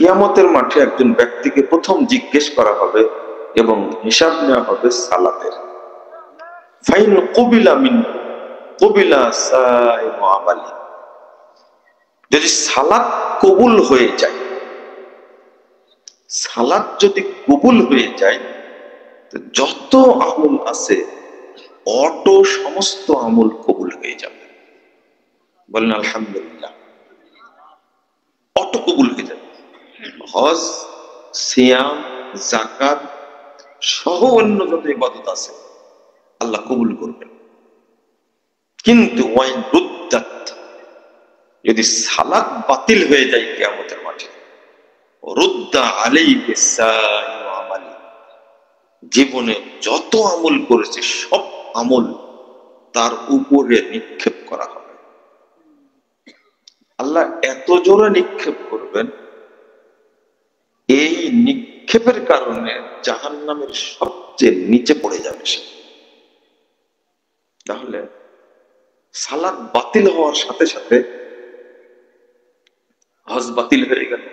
কিয়ামতের মাঠে একজন ব্যক্তিকে প্রথম জিজ্ঞেস করা হবে এবং হিসাব নেওয়া হবে সালাতের। ফাইন কবিলা মিন কবিলা সাইমু আমালি, যদি সালাত কবুল হয়ে যায়, সালাত যদি কবুল হয়ে যায়, তো যত আমল আছে অটো সমস্ত আমল কবুল হয়ে যাবে। বলেন আলহামদুলিল্লাহ। অটো কবুল হয়ে যাবে। হজ, সিয়াম, যাকাত সহ অন্য যত ইবাদত আছে আল্লাহ কবুল করবেন। কিন্তু ওয়াইন রুদ্দাত, যদি সালাত বাতিল হয়ে যায় কিয়ামতের মাঠে, রুদ্দা আলাইহি সাইয়্যিউ আমালি, জীবনে যত আমল করেছে সব আমল তার উপরে নিক্ষেপ করা হবে। আল্লাহ এত জোরে নিক্ষেপ করবেন, এই নিক্ষেপের কারণে জাহান্নামের সবচেয়ে নিচে পড়ে যাবে সে। তাহলে সালাত বাতিল হওয়ার সাথে সাথে হজ বাতিল হয়ে গেল,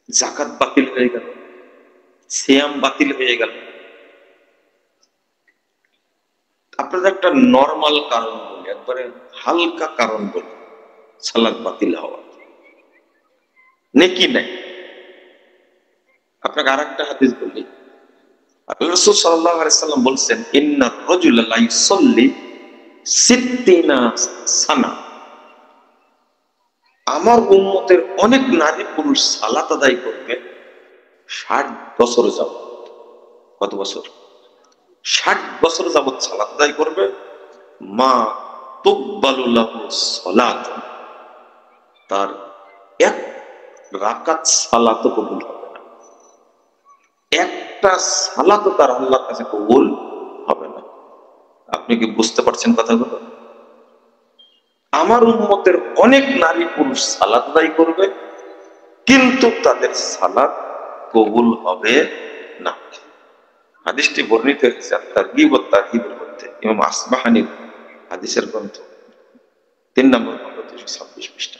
যাকাত বাতিল হয়ে গেল, সিয়াম বাতিল হয়ে গেল। আপনাদের একটা নরমাল কারণ বলি, একবারে হালকা কারণ বলি সালাত বাতিল হওয়া, নেকি নাই। আপনাকে আর একটা হাদিস বলি, আল্লাহ রাসূল সাল্লাল্লাহু আলাইহি সাল্লাম বলছেন, ইন্নার রাজুলা লা ইউসাল্লি সিত্তিনা সানা, আমার উম্মতের অনেক নারী পুরুষ সালাত আদায় করবে 60 বছর যাবত। কত বছর? 60 বছর যাবত সালাত আদায় করবে। মা তুকবালু লাহু সালাত, তার এক রাকাত সালাতও কবুল হবে না, একটা সালাতও তার আল্লাহর কাছে কবুল হবে না। আপনি কি বুঝতে পারছেন কথাগুলো? আমার উম্মতের অনেক নারী পুরুষ সালাত আদায় করবে, কিন্তু তাদের সালাত কবুল হবে না। হাদিসটি বর্ণিত হয়েছে তারগীব ও তারহিবের মধ্যে, ইমাম আসবাহানির হাদিসের গ্রন্থ 3 নম্বর খণ্ড 226 পৃষ্ঠা।